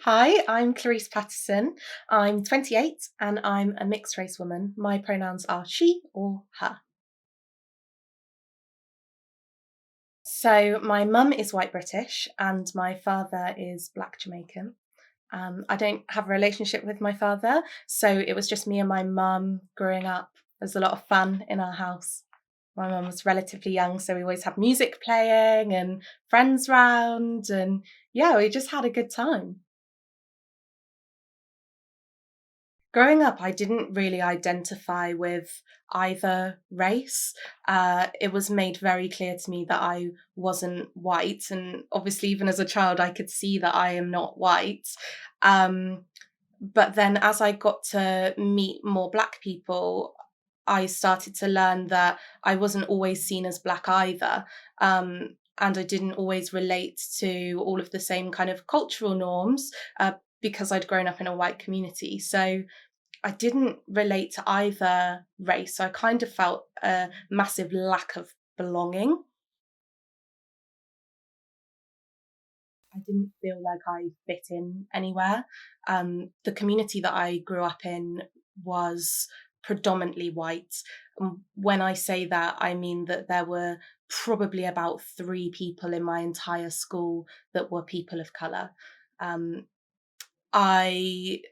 Hi, I'm Clarise Pattison. I'm 28 and I'm a mixed race woman. My pronouns are she or her. So, my mum is white British and my father is black Jamaican. I don't have a relationship with my father, so it was just me and my mum growing up. There's a lot of fun in our house. My mum was relatively young, so we always had music playing and friends round, and yeah, we just had a good time. Growing up, I didn't really identify with either race. It was made very clear to me that I wasn't white. And obviously, even as a child, I could see that I am not white. Um, but then as I got to meet more Black people, I started to learn that I wasn't always seen as Black either. And I didn't always relate to all of the same kind of cultural norms because I'd grown up in a white community. So I didn't relate to either race, so I kind of felt a massive lack of belonging. I didn't feel like I fit in anywhere. The community that I grew up in was predominantly white. When I say that, I mean that there were probably about three people in my entire school that were people of colour. Um, I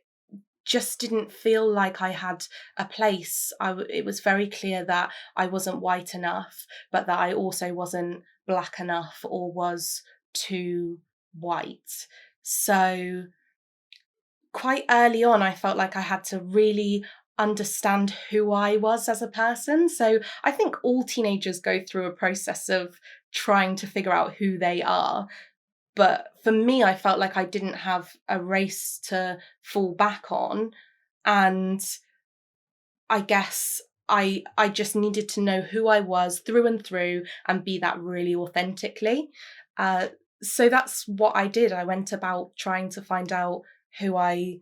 just didn't feel like I had a place. It was very clear that I wasn't white enough, but that I also wasn't black enough or was too white. So quite early on, I felt like I had to really understand who I was as a person. So I think all teenagers go through a process of trying to figure out who they are. But for me, I felt like I didn't have a race to fall back on. And I guess I just needed to know who I was through and through and be that really authentically. Uh, so that's what I did. I went about trying to find out who I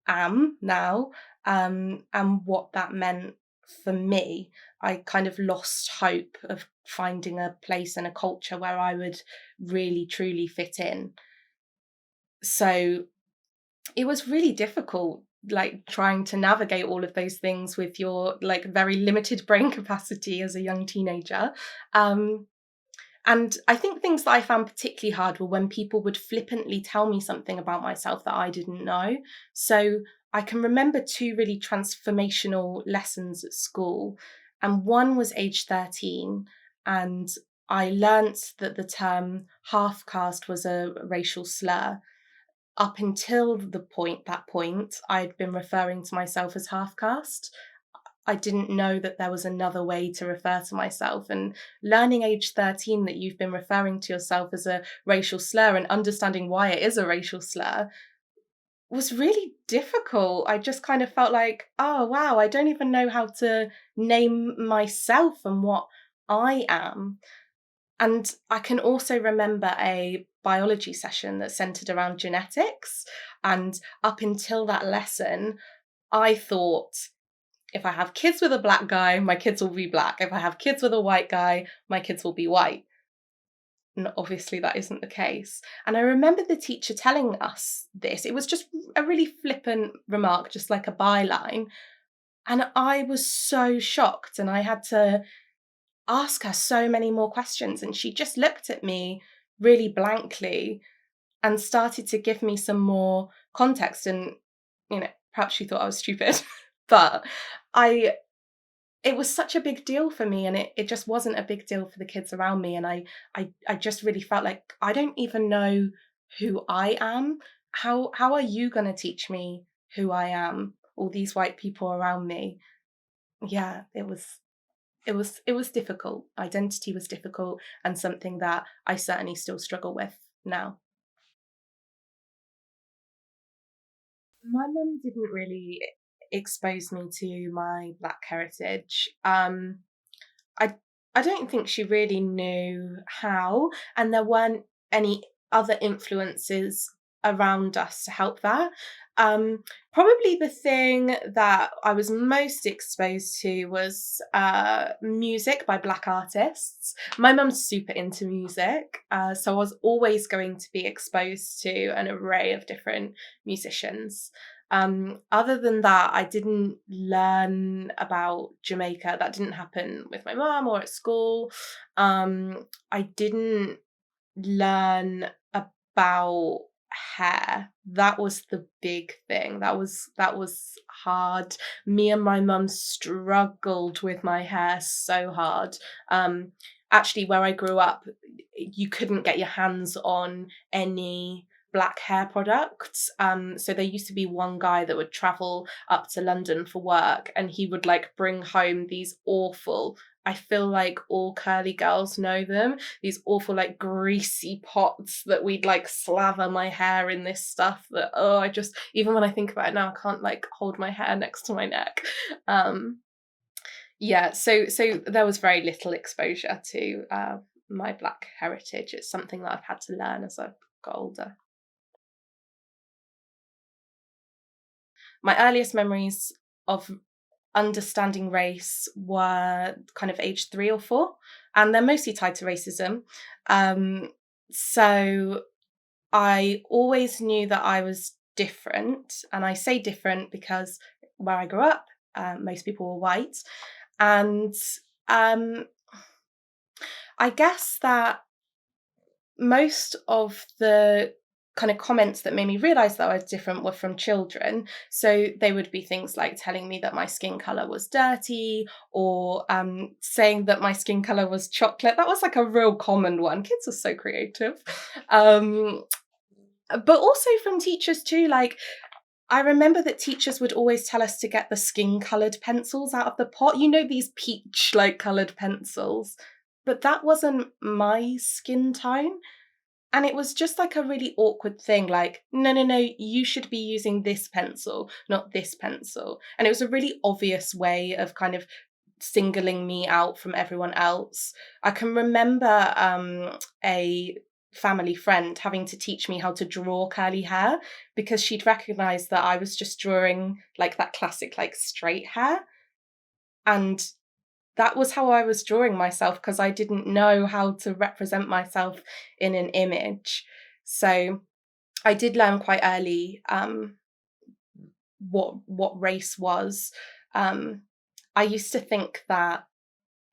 am now, and what that meant for me. I kind of lost hope of finding a place and a culture where I would really truly fit in. So it was really difficult, like trying to navigate all of those things with your like very limited brain capacity as a young teenager. Um, and I think things that I found particularly hard were when people would flippantly tell me something about myself that I didn't know. So I can remember two really transformational lessons at school. And one was age 13. And I learnt that the term half caste was a racial slur. Up until that point, I'd been referring to myself as half caste. I didn't know that there was another way to refer to myself. And learning age 13 that you've been referring to yourself as a racial slur and understanding why it is a racial slur was really difficult. I just kind of felt like, oh, wow, I don't even know how to name myself and what I am. And I can also remember a biology session that centered around genetics. And up until that lesson, I thought if I have kids with a black guy, my kids will be black. If I have kids with a white guy, my kids will be white. And obviously, that isn't the case. And I remember the teacher telling us this. It was just a really flippant remark, just like a byline. And I was so shocked. And I had to ask her so many more questions. And she just looked at me really blankly and started to give me some more context. And, perhaps she thought I was stupid, but I it was such a big deal for me, and it just wasn't a big deal for the kids around me. And I just really felt like I don't even know who I am. How are you gonna teach me who I am? All these white people around me. Yeah, it was difficult. Identity was difficult and something that I certainly still struggle with now. My mum didn't really expose me to my Black heritage. I I don't think she really knew how, and there weren't any other influences around us to help that. Probably the thing that I was most exposed to was music by Black artists. My mum's super into music, so I was always going to be exposed to an array of different musicians. Other than that, I didn't learn about Jamaica. That didn't happen with my mum or at school. I didn't learn about hair. That was the big thing. That was hard. Me and my mum struggled with my hair so hard. Actually, where I grew up, you couldn't get your hands on any black hair products. So there used to be one guy that would travel up to London for work, and he would like bring home these awful, I feel like all curly girls know them, these awful like greasy pots that we'd like slather my hair in this stuff that, oh, I just, even when I think about it now, I can't like hold my hair next to my neck. Yeah, so there was very little exposure to my black heritage. It's something that I've had to learn as I've got older. My earliest memories of understanding race were kind of age 3 or 4, and they're mostly tied to racism. So I always knew that I was different, and I say different because where I grew up, most people were white, and I guess that most of the kind of comments that made me realize that I was different were from children. So they would be things like telling me that my skin color was dirty, or saying that my skin color was chocolate. That was like a real common one. Kids are so creative. But also from teachers too. Like, I remember that teachers would always tell us to get the skin coloured pencils out of the pot. You know, these peach like coloured pencils. But that wasn't my skin tone. And it was just like a really awkward thing. Like, no, no, no, you should be using this pencil, not this pencil. And it was a really obvious way of kind of singling me out from everyone else. I can remember a family friend having to teach me how to draw curly hair because she'd recognized that I was just drawing like that classic like straight hair, and that was how I was drawing myself because I didn't know how to represent myself in an image. So I did learn quite early what race was. I used to think that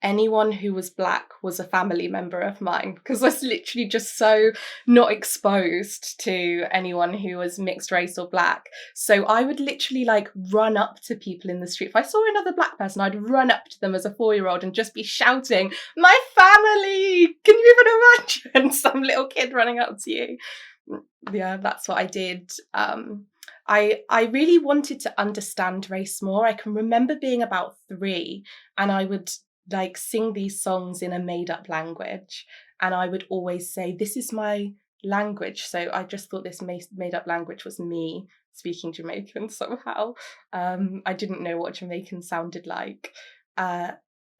anyone who was black was a family member of mine because I was literally just so not exposed to anyone who was mixed race or black. So I would literally like run up to people in the street. If I saw another black person, I'd run up to them as a 4-year-old and just be shouting, "My family! Can you even imagine?" Some little kid running up to you. Yeah, that's what I did. I really wanted to understand race more. I can remember being about 3 and I would like sing these songs in a made up language, and I would always say, "This is my language." So I just thought this made up language was me speaking Jamaican somehow. I didn't know what Jamaican sounded like.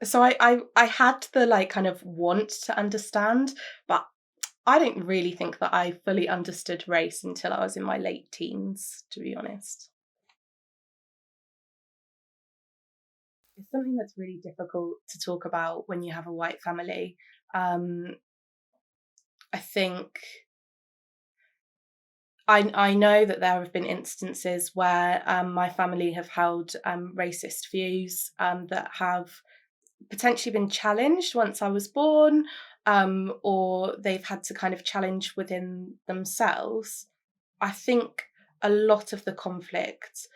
So I had the like kind of want to understand, but I don't really think that I fully understood race until I was in my late teens, to be honest. It's something that's really difficult to talk about when you have a white family. Um, I think I know that there have been instances where my family have held racist views that have potentially been challenged once I was born, or they've had to kind of challenge within themselves. I think a lot of the conflict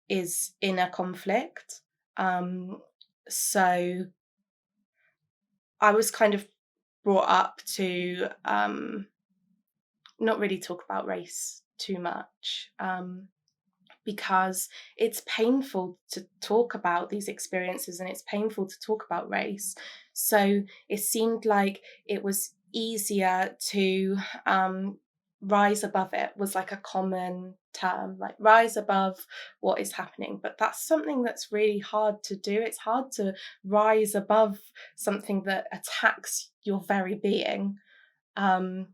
is inner conflict. So I was kind of brought up to not really talk about race too much, because it's painful to talk about these experiences and it's painful to talk about race. So it seemed like it was easier to rise above it, was like a common term, like rise above what is happening. But that's something that's really hard to do. It's hard to rise above something that attacks your very being. But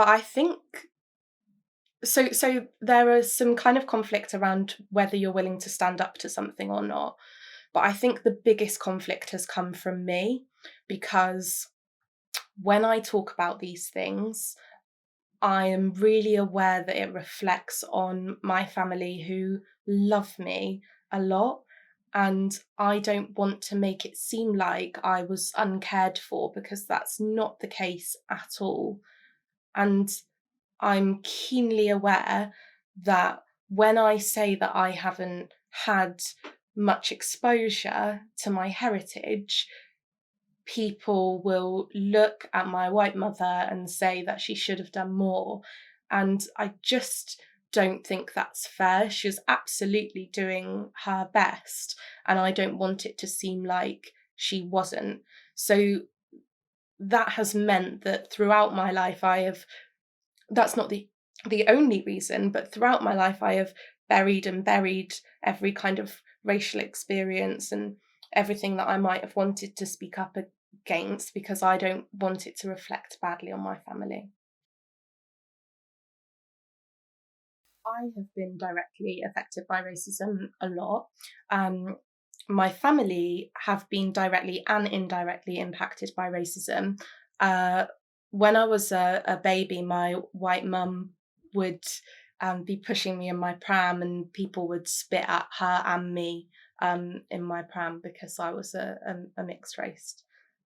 I think So there is some kind of conflict around whether you're willing to stand up to something or not. But I think the biggest conflict has come from me, because when I talk about these things, I am really aware that it reflects on my family, who love me a lot. And I don't want to make it seem like I was uncared for, because that's not the case at all. And I'm keenly aware that when I say that I haven't had much exposure to my heritage, people will look at my white mother and say that she should have done more. And I just don't think that's fair. She was absolutely doing her best, and I don't want it to seem like she wasn't. So that has meant that throughout my life, that's not the only reason, but throughout my life I have buried and buried every kind of racial experience and everything that I might have wanted to speak up against, because I don't want it to reflect badly on my family. I have been directly affected by racism a lot. Um, my family have been directly and indirectly impacted by racism. Uh, when I was a baby, my white mum would be pushing me in my pram, and people would spit at her and me in my pram, because I was a mixed race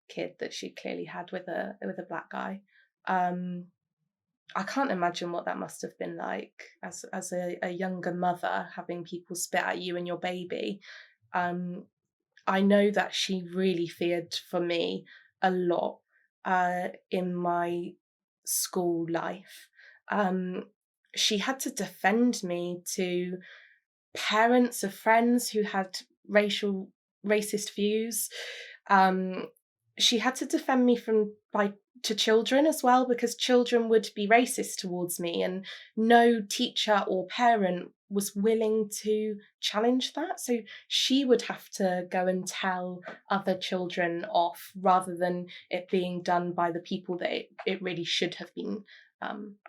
kid that she clearly had with a black guy. Um, I can't imagine what that must have been like as a younger mother, having people spit at you and your baby. Um, I know that she really feared for me a lot in my school life. Um, she had to defend me to parents of friends who had racist views. Um, she had to defend me from by to children as well, because children would be racist towards me, and no teacher or parent was willing to challenge that. So she would have to go and tell other children off, rather than it being done by the people that it really should have been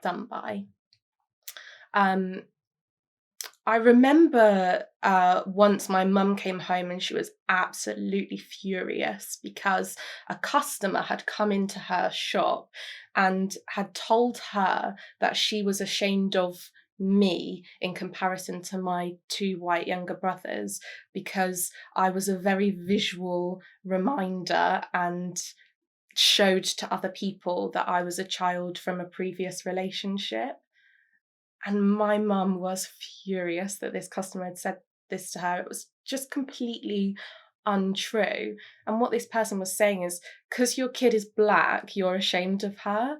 done by. Um, I remember once my mum came home and she was absolutely furious, because a customer had come into her shop and had told her that she was ashamed of me in comparison to my two white younger brothers, because I was a very visual reminder and showed to other people that I was a child from a previous relationship. And my mum was furious that this customer had said this to her. It was just completely untrue. And what this person was saying is, because your kid is black, you're ashamed of her.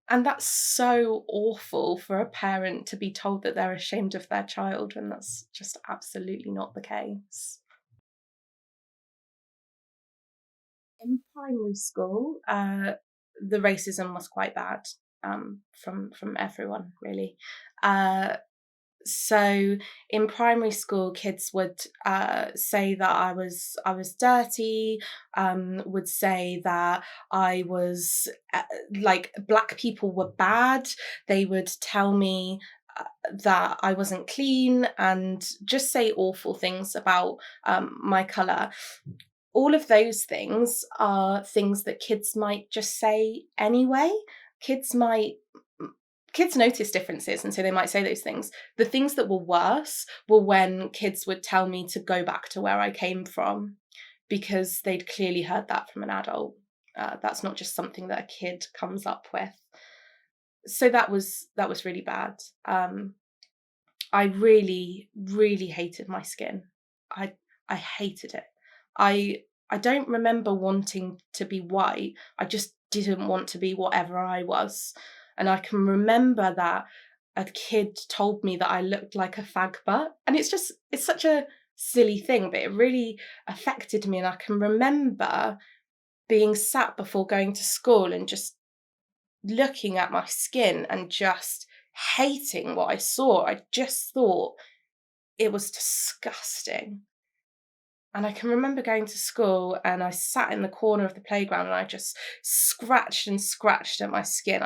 And that's so awful for a parent to be told that they're ashamed of their child, when that's just absolutely not the case. In primary school, the racism was quite bad, from everyone, really. Uh, So in primary school, kids would say that I was dirty, would say that I was like black people were bad. They would tell me that I wasn't clean, and just say awful things about my color. All of those things are things that kids might just say anyway. Kids might kids notice differences, and so they might say those things. The things that were worse were when kids would tell me to go back to where I came from, because they'd clearly heard that from an adult. That's not just something that a kid comes up with. So that was really bad. I really, really hated my skin. I I hated it. I don't remember wanting to be white. I just didn't want to be whatever I was. And I can remember that a kid told me that I looked like a fag butt. And it's such a silly thing, but it really affected me. And I can remember being sat before going to school and just looking at my skin and just hating what I saw. I just thought it was disgusting. And I can remember going to school and I sat in the corner of the playground and I just scratched and scratched at my skin.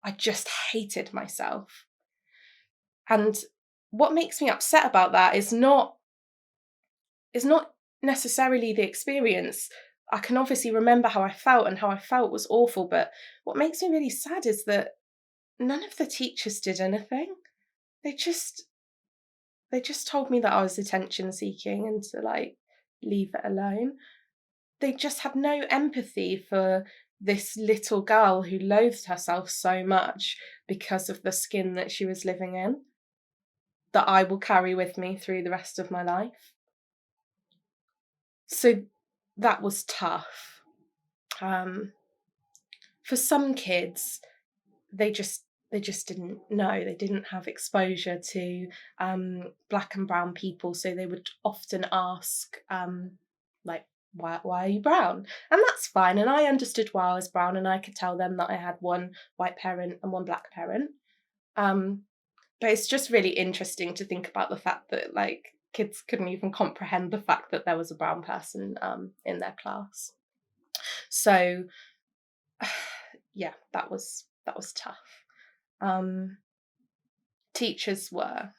I just hated myself. And what makes me upset about that is not necessarily the experience. I can obviously remember how I felt, and how I felt was awful, but what makes me really sad is that none of the teachers did anything. They just told me that I was attention seeking and to like leave it alone. They just had no empathy for this little girl who loathed herself so much because of the skin that she was living in, that I will carry with me through the rest of my life. So that was tough. For some kids, they just didn't know. They didn't have exposure to black and brown people, so they would often ask, like, why are you brown? And that's fine. And I understood why I was brown, and I could tell them that I had one white parent and one black parent. But it's just really interesting to think about the fact that like kids couldn't even comprehend the fact that there was a brown person in their class. So yeah, that was tough. Teachers were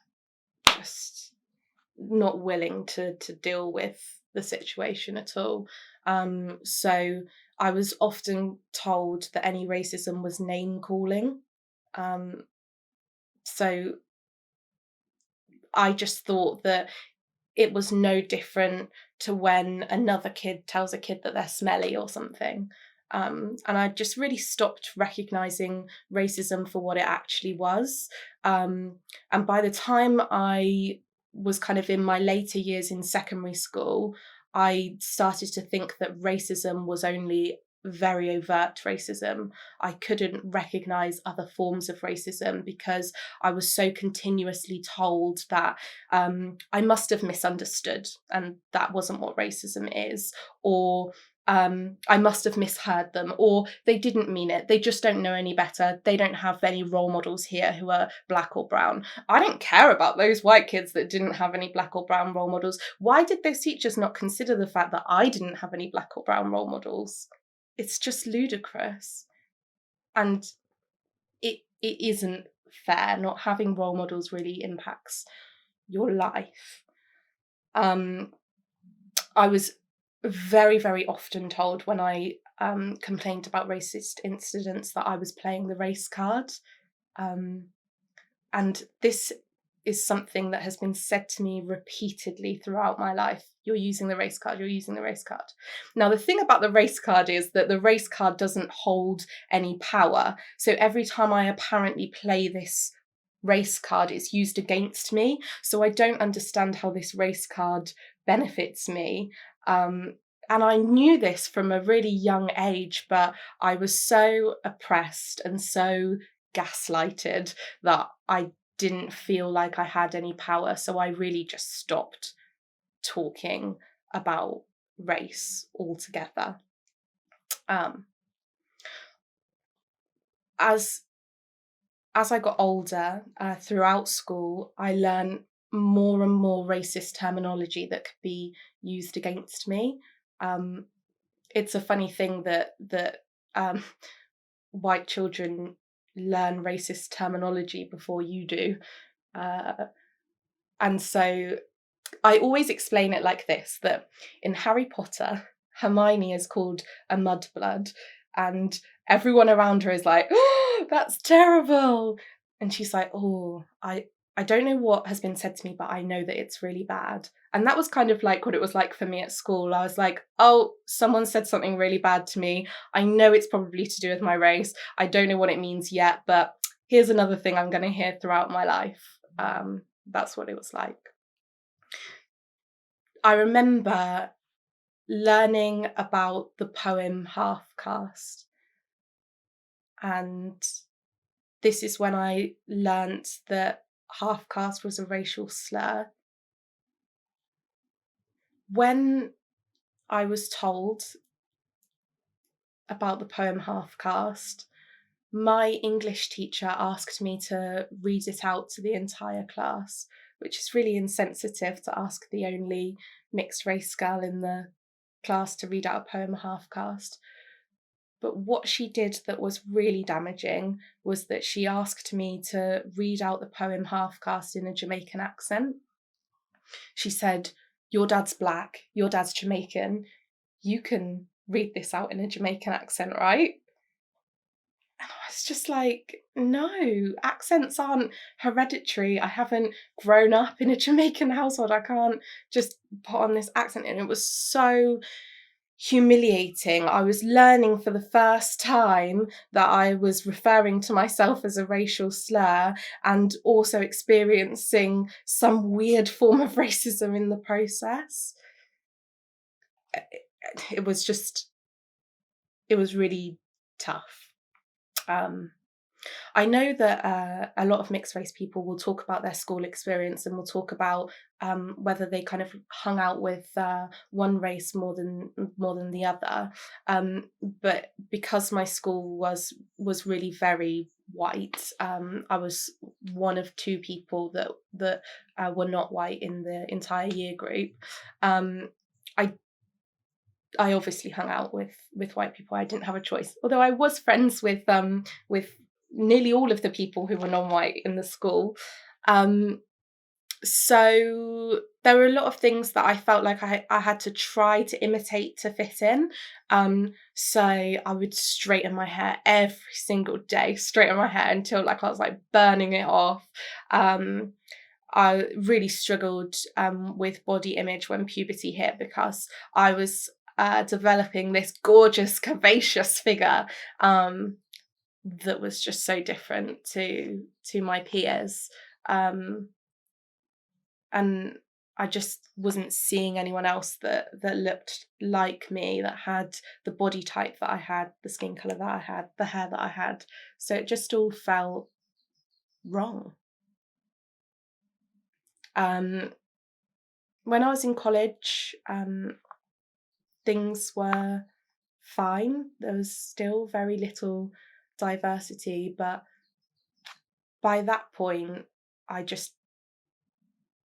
just not willing to deal with the situation at all. So I was often told that any racism was name calling. So I just thought that it was no different to when another kid tells a kid that they're smelly or something. And I just really stopped recognising racism for what it actually was. And by the time I was kind of in my later years in secondary school, I started to think that racism was only very overt racism. I couldn't recognise other forms of racism because I was so continuously told that I must have misunderstood and that wasn't what racism is, or I must have misheard them, or they didn't mean it. They just don't know any better. They don't have any role models here who are black or brown. I don't care about those white kids that didn't have any black or brown role models. Why did those teachers not consider the fact that I didn't have any black or brown role models? It's just ludicrous. And it isn't fair. Not having role models really impacts your life. I was very, very often told when I complained about racist incidents that I was playing the race card. And this is something that has been said to me repeatedly throughout my life. You're using the race card, you're using the race card. Now, the thing about the race card is that the race card doesn't hold any power. So every time I apparently play this race card, it's used against me. So I don't understand how this race card benefits me. And I knew this from a really young age, but I was so oppressed and so gaslighted that I didn't feel like I had any power. So I really just stopped talking about race altogether. As I got older, throughout school, I learned more and more racist terminology that could be used against me. It's a funny thing that white children learn racist terminology before you do. And so I always explain it like this, that in Harry Potter, Hermione is called a mudblood, and everyone around her is like, oh, that's terrible. And she's like, oh, I don't know what has been said to me, but I know that it's really bad. And that was kind of like what it was like for me at school. I was like, oh, someone said something really bad to me. I know it's probably to do with my race. I don't know what it means yet, but here's another thing I'm going to hear throughout my life. That's what it was like. I remember learning about the poem Half Caste, and this is when I learnt that half caste was a racial slur. When I was told about the poem Half Caste, my English teacher asked me to read it out to the entire class, which is really insensitive to ask the only mixed race girl in the class to read out a poem Half Caste. But what she did that was really damaging was that she asked me to read out the poem Half Caste in a Jamaican accent. She said, "Your dad's black, your dad's Jamaican. You can read this out in a Jamaican accent, right?" And I was just like, no, accents aren't hereditary. I haven't grown up in a Jamaican household. I can't just put on this accent. And it was so humiliating. I was learning for the first time that I was referring to myself as a racial slur, and also experiencing some weird form of racism in the process. It was really tough. I know that a lot of mixed race people will talk about their school experience, and will talk about whether they kind of hung out with one race more than the other. But because my school was really very white, I was one of two people that were not white in the entire year group. I I obviously hung out with white people. I didn't have a choice. Although I was friends with nearly all of the people who were non-white in the school. So there were a lot of things that I felt like I had to try to imitate to fit in. So I would straighten my hair every single day, straighten my hair until like I was like burning it off. I really struggled with body image when puberty hit, because I was developing this gorgeous, curvaceous figure that was just so different to my peers. And I just wasn't seeing anyone else that looked like me, that had the body type that I had, the skin colour that I had, the hair that I had. So it just all felt wrong. When I was in college, things were fine. There was still very little diversity, but by that point, I just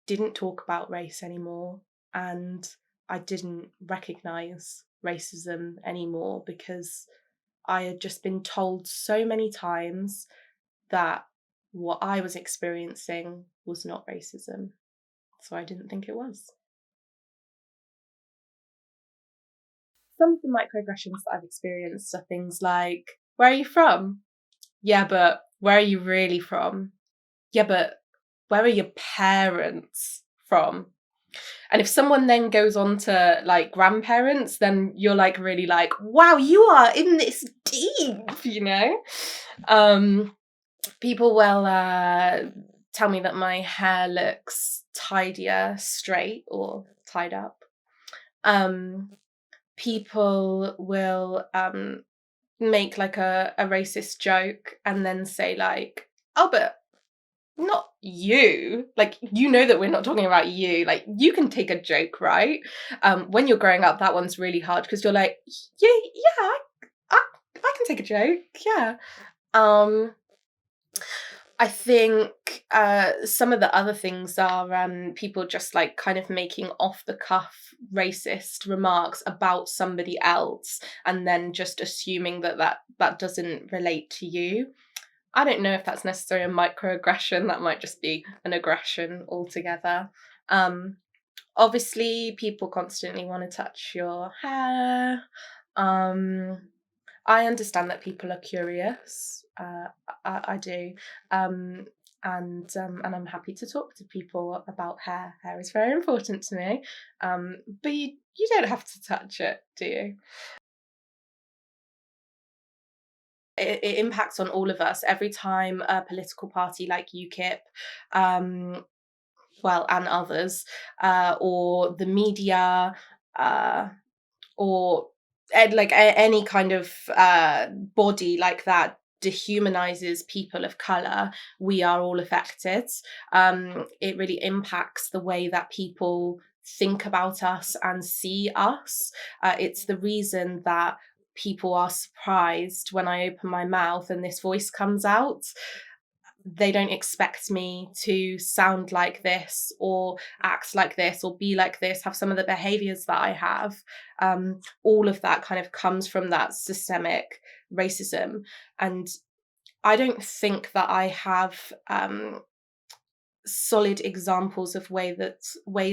didn't talk about race anymore, and I didn't recognise racism anymore, because I had just been told so many times that what I was experiencing was not racism. So I didn't think it was. Some of the microaggressions that I've experienced are things like, "Where are you from?" "Yeah, but where are you really from?" "Yeah, but where are your parents from?" And if someone then goes on to like grandparents, then you're like really like, wow, you are in this deep, you know? People will tell me that my hair looks tidier straight or tied up. People will make like a racist joke and then say like, "Oh, but not you, like, you know that we're not talking about you, like, you can take a joke, right?" When you're growing up, that one's really hard, because you're like, yeah, I can take a joke, yeah. I think some of the other things are people just like kind of making off the cuff racist remarks about somebody else, and then just assuming that doesn't relate to you. I don't know if that's necessarily a microaggression. That might just be an aggression altogether. Obviously, people constantly want to touch your hair. I understand that people are curious. I do. And I'm happy to talk to people about hair. Hair is very important to me. But you don't have to touch it, do you? It impacts on all of us. Every time a political party like UKIP, well, and others, or the media, or like any kind of body like that dehumanizes people of color, we are all affected. It really impacts the way that people think about us and see us. It's the reason that people are surprised when I open my mouth and this voice comes out. they don't expect me to sound like this or act like this or be like this, have some of the behaviors that I have. All of that kind of comes from that systemic racism. And I don't think that I have solid examples of ways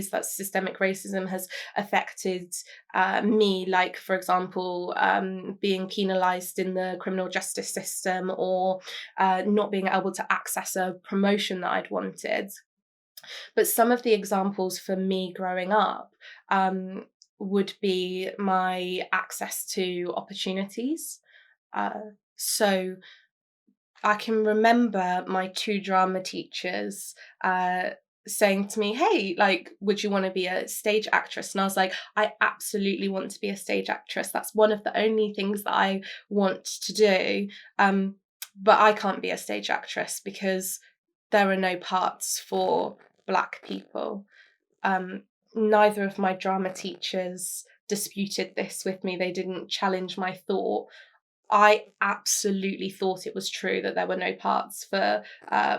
that systemic racism has affected me, like for example being penalized in the criminal justice system, or not being able to access a promotion that I'd wanted. But some of the examples for me growing up would be my access to opportunities. So I can remember my two drama teachers saying to me, "Hey, like, would you want to be a stage actress?" And I was like, "I absolutely want to be a stage actress. That's one of the only things that I want to do. But I can't be a stage actress because there are no parts for Black people." Neither of my drama teachers disputed this with me. They didn't challenge my thought. I absolutely thought it was true that there were no parts for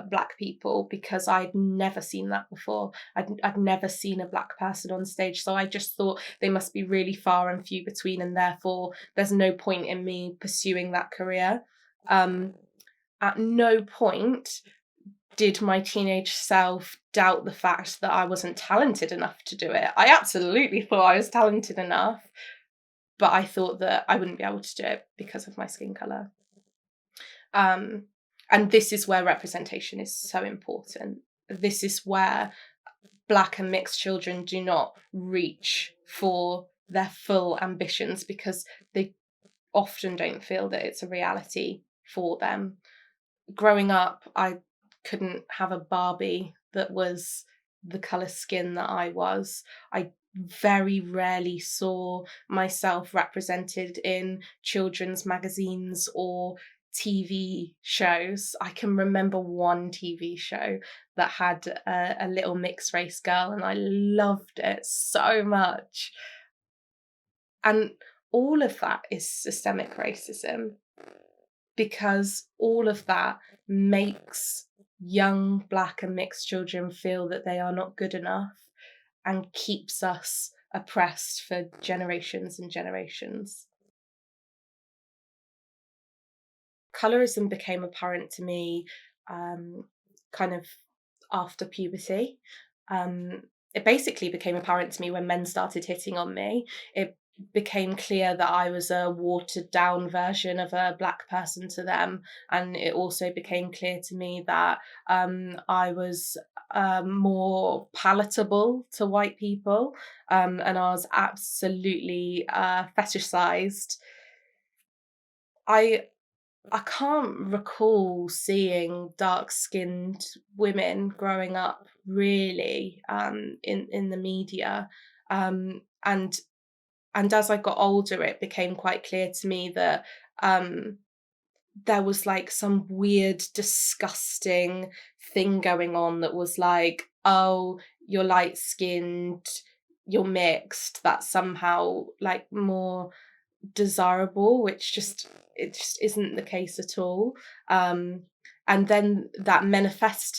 Black people, because I'd never seen that before. I'd never seen a Black person on stage. So I just thought they must be really far and few between, and therefore there's no point in me pursuing that career. At no point did my teenage self doubt the fact that I wasn't talented enough to do it. I absolutely thought I was talented enough, but I thought that I wouldn't be able to do it because of my skin colour. And this is where representation is so important. This is where Black and mixed children do not reach for their full ambitions, because they often don't feel that it's a reality for them. Growing up, I couldn't have a Barbie that was the colour skin that I was. I very rarely saw myself represented in children's magazines or TV shows. I can remember one TV show that had a little mixed race girl, and I loved it so much. And all of that is systemic racism, because all of that makes young Black and mixed children feel that they are not good enough, and keeps us oppressed for generations and generations. Colorism became apparent to me kind of after puberty. It basically became apparent to me when men started hitting on me. It became clear that I was a watered down version of a Black person to them. And it also became clear to me that I was more palatable to white people, and I was absolutely fetishized. I I can't recall seeing dark-skinned women growing up really in the media, and as I got older, it became quite clear to me that um, there was like some weird, disgusting thing going on that was like, oh, you're light-skinned, you're mixed. That's somehow like more desirable, which just it just isn't the case at all. And then that manifests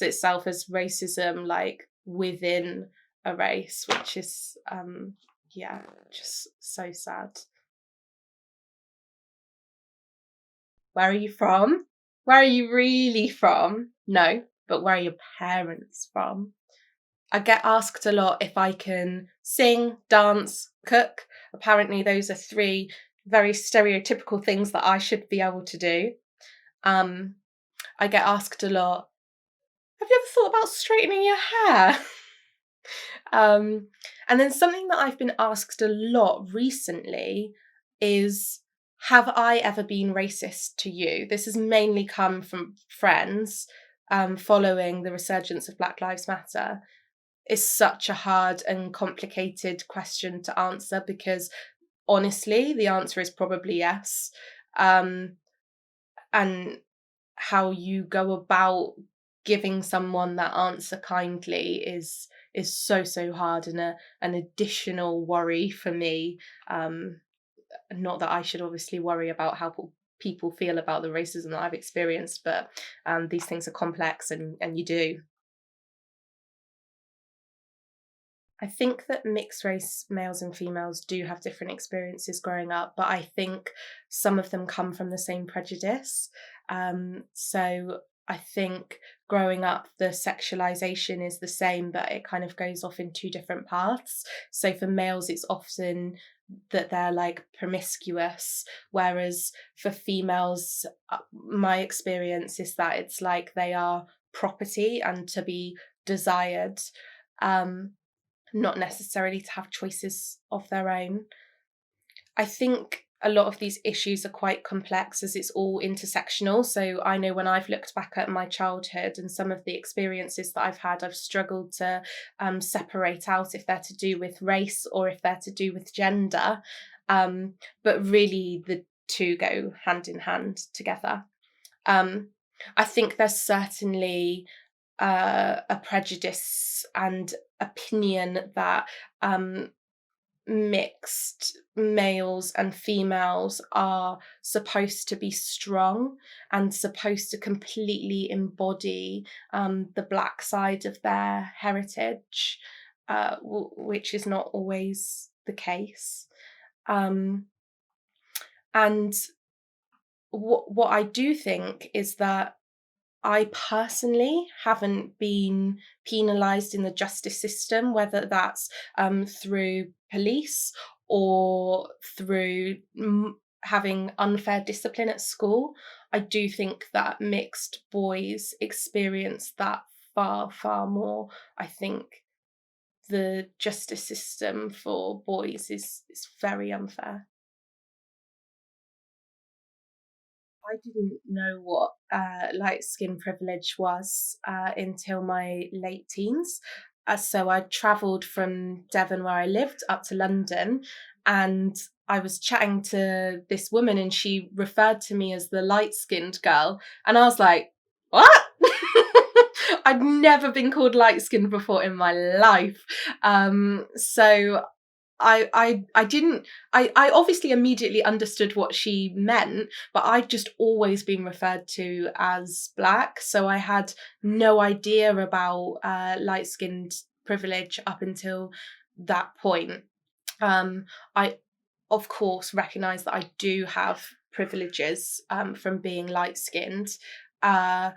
itself as racism, like within a race, which is yeah, just so sad. Where are you from? Where are you really from? No, but where are your parents from? I get asked a lot if I can sing, dance, cook. Apparently, those are three very stereotypical things that I should be able to do. Um, I get asked a lot, have you ever thought about straightening your hair? And then something that I've been asked a lot recently is, have I ever been racist to you? This has mainly come from friends following the resurgence of Black Lives Matter. Is such a hard and complicated question to answer, because honestly, the answer is probably yes. And how you go about giving someone that answer kindly is so hard, and an additional worry for me. Not that I should obviously worry about how people feel about the racism that I've experienced, but these things are complex, and you do. I think that mixed race males and females do have different experiences growing up, but I think some of them come from the same prejudice. So I think growing up, the sexualization is the same, but it kind of goes off in two different paths. So for males, it's often that they're like promiscuous, whereas for females, my experience is that it's like they are property and to be desired. Um, Not necessarily to have choices of their own. I think a lot of these issues are quite complex as it's all intersectional. So I know when I've looked back at my childhood and some of the experiences that I've had, I've struggled to separate out if they're to do with race or if they're to do with gender. But really, the two go hand in hand together. I think there's certainly a prejudice and opinion that mixed males and females are supposed to be strong and supposed to completely embody the black side of their heritage, which is not always the case. And what I do think is that I personally haven't been penalised in the justice system, whether that's through police or through having unfair discipline at school. I do think that mixed boys experience that far, far more. I think the justice system for boys is very unfair. I didn't know what light skin privilege was until my late teens. So I travelled from Devon, where I lived, up to London, and I was chatting to this woman, and she referred to me as the light skinned girl. And I was like, what? I'd never been called light skinned before in my life. So I didn't I obviously immediately understood what she meant, but I'd just always been referred to as black, so I had no idea about light-skinned privilege up until that point. I of course recognise that I do have privileges from being light-skinned. Uh,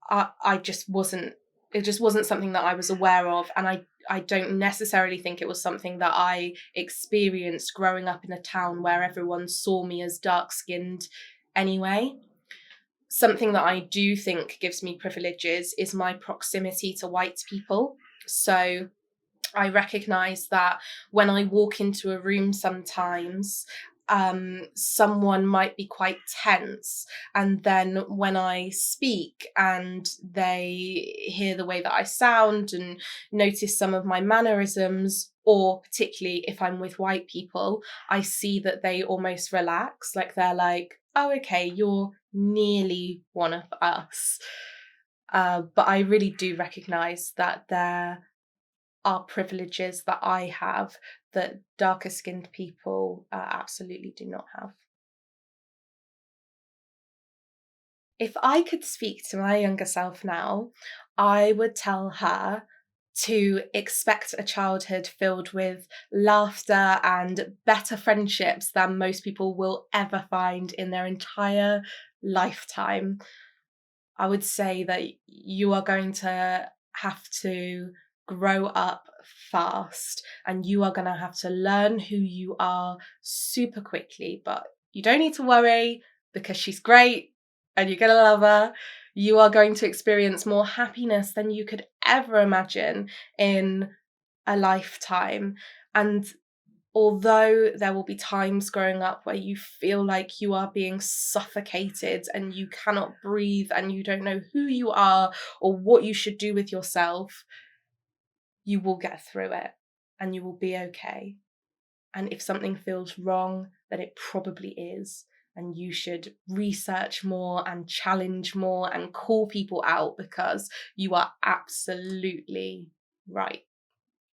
I just wasn't, it just wasn't something that I was aware of, and I don't necessarily think it was something that I experienced growing up in a town where everyone saw me as dark-skinned anyway. Something that I do think gives me privileges is my proximity to white people. So I recognise that when I walk into a room sometimes, someone might be quite tense, and then when I speak and they hear the way that I sound and notice some of my mannerisms, or particularly if I'm with white people, I see that they almost relax, like they're like, oh, okay, you're nearly one of us. But I really do recognise that there are privileges that I have that darker skinned people absolutely do not have. If I could speak to my younger self now, I would tell her to expect a childhood filled with laughter and better friendships than most people will ever find in their entire lifetime. I would say that you are going to have to grow up fast, and you are going to have to learn who you are super quickly, but you don't need to worry because she's great and you're going to love her. You are going to experience more happiness than you could ever imagine in a lifetime. And although there will be times growing up where you feel like you are being suffocated and you cannot breathe and you don't know who you are or what you should do with yourself, you will get through it and you will be okay. And if something feels wrong, then it probably is. And you should research more and challenge more and call people out because you are absolutely right.